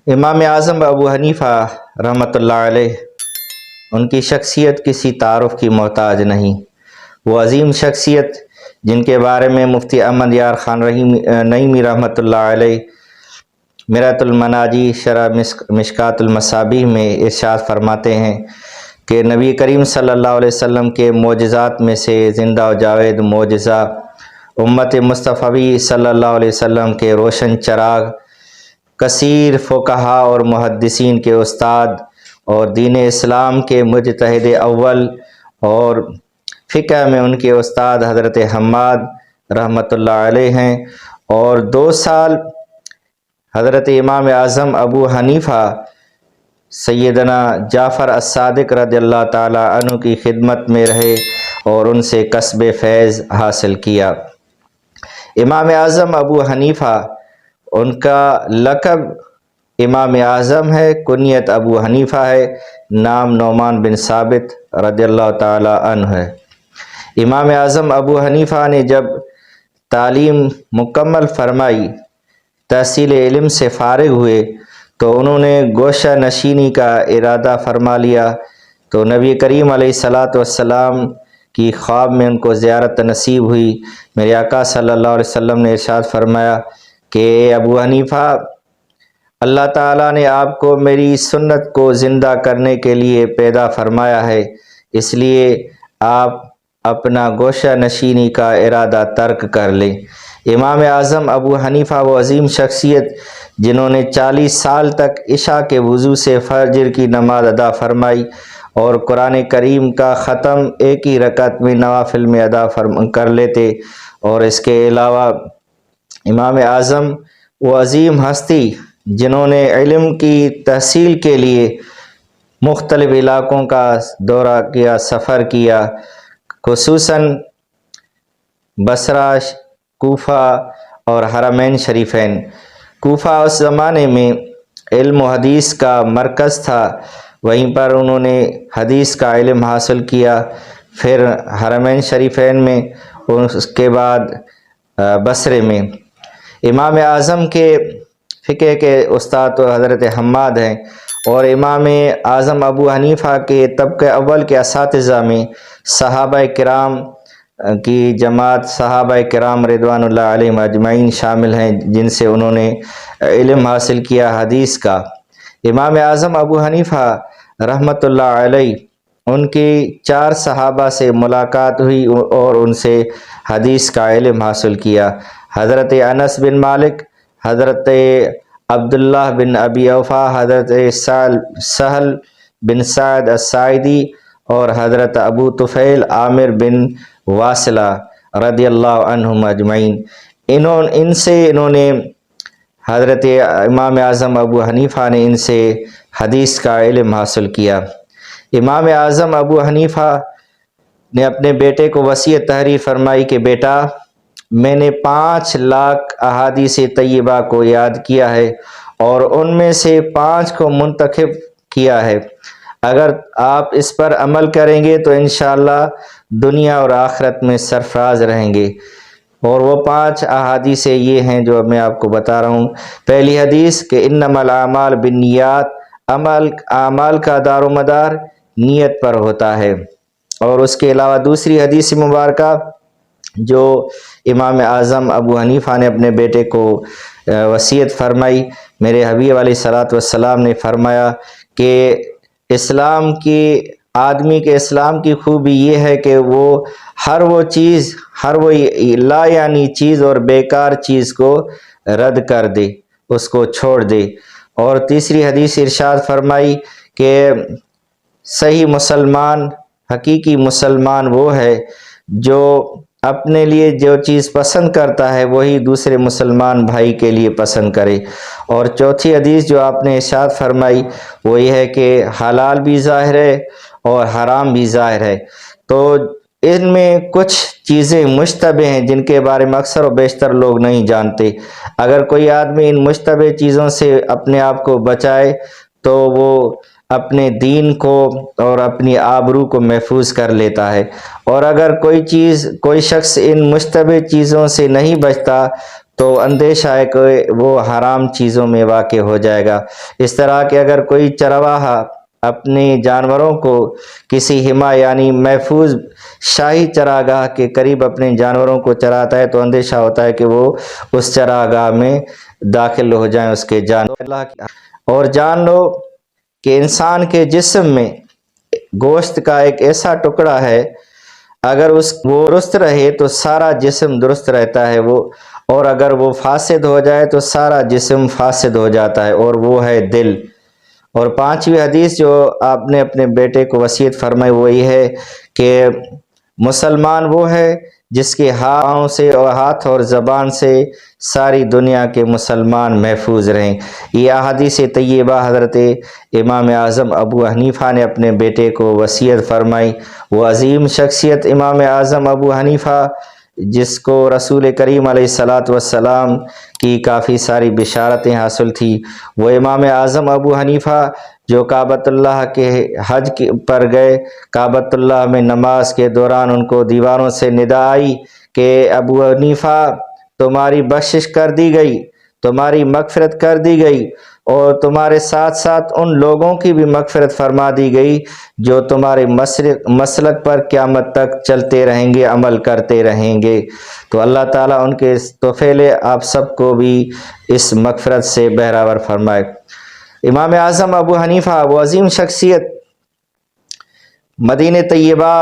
امام اعظم ابو حنیفہ رحمۃ اللہ علیہ، ان کی شخصیت کسی تعارف کی محتاج نہیں۔ وہ عظیم شخصیت جن کے بارے میں مفتی احمد یار خان نعیمی رحمۃ اللہ علیہ مرۃ المناجی شرح مشکات المصابیح میں ارشاد فرماتے ہیں کہ نبی کریم صلی اللہ علیہ وسلم کے معجزات میں سے زندہ و جاوید معجزہ امت مصطفی صلی اللہ علیہ وسلم کے روشن چراغ، کثیر فقہا اور محدثین کے استاد اور دین اسلام کے مجتہد اول اور فقہ میں ان کے استاد حضرت حماد رحمۃ اللہ علیہ ہیں، اور 2 سال حضرت امام اعظم ابو حنیفہ سیدنا جعفر الصادق رضی اللہ تعالی عنہ کی خدمت میں رہے اور ان سے کسب فیض حاصل کیا۔ امام اعظم ابو حنیفہ، ان کا لقب امام اعظم ہے، کنیت ابو حنیفہ ہے، نام نعمان بن ثابت رضی اللہ تعالی عنہ ہے۔ امام اعظم ابو حنیفہ نے جب تعلیم مکمل فرمائی، تحصیل علم سے فارغ ہوئے، تو انہوں نے گوشہ نشینی کا ارادہ فرما لیا۔ تو نبی کریم علیہ الصلاۃ والسلام کی خواب میں ان کو زیارت نصیب ہوئی۔ میرے آقا صلی اللہ علیہ وسلم نے ارشاد فرمایا کہ اے ابو حنیفہ، اللہ تعالیٰ نے آپ کو میری سنت کو زندہ کرنے کے لیے پیدا فرمایا ہے، اس لیے آپ اپنا گوشہ نشینی کا ارادہ ترک کر لیں۔ امام اعظم ابو حنیفہ وہ عظیم شخصیت جنہوں نے 40 سال تک عشاء کے وضو سے فجر کی نماز ادا فرمائی اور قرآن کریم کا ختم ایک ہی رکعت میں نوافل میں ادا کر لیتے۔ اور اس کے علاوہ امام اعظم وہ عظیم ہستی جنہوں نے علم کی تحصیل کے لیے مختلف علاقوں کا دورہ کیا، سفر کیا، خصوصاً بصرہ، کوفہ اور حرمین شریفین۔ کوفہ اس زمانے میں علم و حدیث کا مرکز تھا، وہیں پر انہوں نے حدیث کا علم حاصل کیا، پھر حرمین شریفین میں، اس کے بعد بصرے میں۔ امام اعظم کے فقہ کے استاد تو حضرت حماد ہیں، اور امام اعظم ابو حنیفہ کے طبقہ اول کے اساتذہ میں صحابہ کرام کی جماعت، صحابہ کرام رضوان اللہ علیہم اجمعین شامل ہیں، جن سے انہوں نے علم حاصل کیا حدیث کا۔ امام اعظم ابو حنیفہ رحمۃ اللہ علیہ، ان کی 4 صحابہ سے ملاقات ہوئی اور ان سے حدیث کا علم حاصل کیا۔ حضرت انس بن مالک، حضرت عبداللہ بن ابی اوفا، حضرت سہل بن سعد الساعدی اور حضرت ابو طفیل عامر بن واصلہ رضی اللہ عنہم اجمعین، انہوں نے حضرت امام اعظم ابو حنیفہ نے ان سے حدیث کا علم حاصل کیا۔ امام اعظم ابو حنیفہ نے اپنے بیٹے کو وصیت تحریر فرمائی کہ بیٹا، میں نے 5 لاکھ احادیث طیبہ کو یاد کیا ہے اور ان میں سے 5 کو منتخب کیا ہے، اگر آپ اس پر عمل کریں گے تو انشاءاللہ دنیا اور آخرت میں سرفراز رہیں گے۔ اور وہ 5 احادیث یہ ہیں جو اب میں آپ کو بتا رہا ہوں۔ پہلی حدیث کہ انما الاعمال بالنیات، اعمال کا دار و مدار نیت پر ہوتا ہے۔ اور اس کے علاوہ دوسری حدیث مبارکہ جو امام اعظم ابو حنیفہ نے اپنے بیٹے کو وصیت فرمائی، میرے حبیب علیہ الصلوۃ والسلام نے فرمایا کہ آدمی کے اسلام کی خوبی یہ ہے کہ وہ ہر وہ لا یعنی چیز اور بیکار چیز کو رد کر دے، اس کو چھوڑ دے۔ اور تیسری حدیث ارشاد فرمائی کہ صحیح مسلمان، حقیقی مسلمان وہ ہے جو اپنے لیے جو چیز پسند کرتا ہے وہی دوسرے مسلمان بھائی کے لیے پسند کرے۔ اور چوتھی حدیث جو آپ نے ارشاد فرمائی وہ یہ ہے کہ حلال بھی ظاہر ہے اور حرام بھی ظاہر ہے۔ تو ان میں کچھ چیزیں مشتبہ ہیں جن کے بارے میں اکثر و بیشتر لوگ نہیں جانتے۔ اگر کوئی آدمی ان مشتبہ چیزوں سے اپنے آپ کو بچائے تو وہ اپنے دین کو اور اپنی آبرو کو محفوظ کر لیتا ہے، اور اگر کوئی شخص ان مشتبہ چیزوں سے نہیں بچتا تو اندیشہ ہے کہ وہ حرام چیزوں میں واقع ہو جائے گا۔ اس طرح کہ اگر کوئی چرواہا اپنے جانوروں کو کسی حما یعنی محفوظ شاہی چراگاہ کے قریب اپنے جانوروں کو چراتا ہے تو اندیشہ ہوتا ہے کہ وہ اس چراگاہ میں داخل ہو جائیں اس کے جانور۔ اور جان لو کہ انسان کے جسم میں گوشت کا ایک ایسا ٹکڑا ہے، اگر وہ درست رہے تو سارا جسم درست رہتا ہے، اور اگر وہ فاسد ہو جائے تو سارا جسم فاسد ہو جاتا ہے، اور وہ ہے دل۔ اور 5ویں حدیث جو آپ نے اپنے بیٹے کو وصیت فرمائی وہ یہ ہے کہ مسلمان وہ ہے جس کے پاؤں سے اور ہاتھ اور زبان سے ساری دنیا کے مسلمان محفوظ رہیں۔ یہ احادیث طیبہ حضرت امام اعظم ابو حنیفہ نے اپنے بیٹے کو وصیت فرمائی۔ وہ عظیم شخصیت امام اعظم ابو حنیفہ جس کو رسول کریم علیہ السلام کی کافی ساری بشارتیں حاصل تھی، وہ امام اعظم ابو حنیفہ جو کعبۃ اللہ کے حج پر گئے، کعبۃ اللہ میں نماز کے دوران ان کو دیواروں سے ندا آئی کہ ابو حنیفہ تمہاری بخشش کر دی گئی، تمہاری مغفرت کر دی گئی، اور تمہارے ساتھ ساتھ ان لوگوں کی بھی مغفرت فرما دی گئی جو تمہارے مسلک پر قیامت تک چلتے رہیں گے، عمل کرتے رہیں گے۔ تو اللہ تعالیٰ ان کے توفیل آپ سب کو بھی اس مغفرت سے بہرور فرمائے۔ امام اعظم ابو حنیفہ وہ عظیم شخصیت مدینہ طیبہ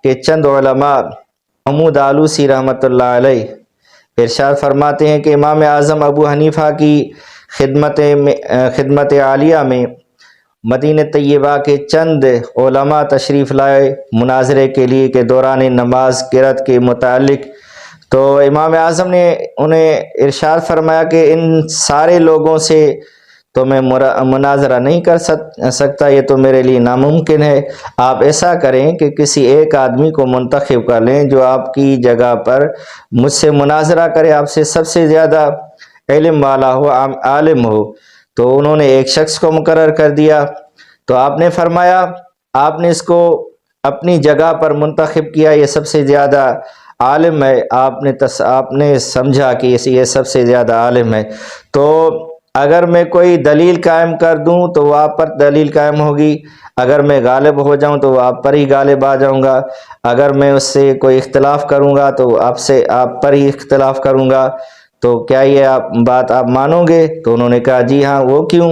کے چند علماء محمود آلوسی رحمۃ اللہ علیہ ارشاد فرماتے ہیں کہ امام اعظم ابو حنیفہ کی خدمت عالیہ میں مدینہ طیبہ کے چند علماء تشریف لائے مناظرے کے لیے کہ دوران نماز قرأت کے متعلق، تو امام اعظم نے انہیں ارشاد فرمایا کہ ان سارے لوگوں سے تو میں مناظرہ نہیں کر سکتا، یہ تو میرے لیے ناممکن ہے۔ آپ ایسا کریں کہ کسی ایک آدمی کو منتخب کر لیں جو آپ کی جگہ پر مجھ سے مناظرہ کرے، آپ سے سب سے زیادہ علم والا ہو، عالم ہو۔ تو انہوں نے ایک شخص کو مقرر کر دیا، تو آپ نے فرمایا آپ نے اس کو اپنی جگہ پر منتخب کیا، یہ سب سے زیادہ عالم ہے، آپ نے سمجھا کہ یہ سب سے زیادہ عالم ہے، تو اگر میں کوئی دلیل قائم کر دوں تو وہ آپ پر دلیل قائم ہوگی، اگر میں غالب ہو جاؤں تو وہ آپ پر ہی غالب آ جاؤں گا، اگر میں اس سے کوئی اختلاف کروں گا تو آپ پر ہی اختلاف کروں گا، تو کیا یہ بات آپ مانو گے؟ تو انہوں نے کہا جی ہاں۔ وہ کیوں؟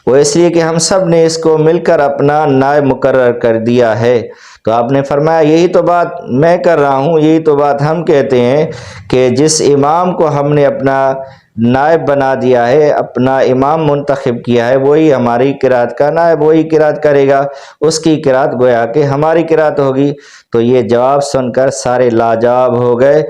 وہ اس لیے کہ ہم سب نے اس کو مل کر اپنا نائب مقرر کر دیا ہے۔ تو آپ نے فرمایا یہی تو بات میں کر رہا ہوں، یہی تو بات ہم کہتے ہیں کہ جس امام کو ہم نے اپنا نائب بنا دیا ہے، اپنا امام منتخب کیا ہے، وہی ہماری قرات کا نائب، وہی قرات کرے گا، اس کی قرات گویا کہ ہماری قرات ہوگی۔ تو یہ جواب سن کر سارے لاجواب ہو گئے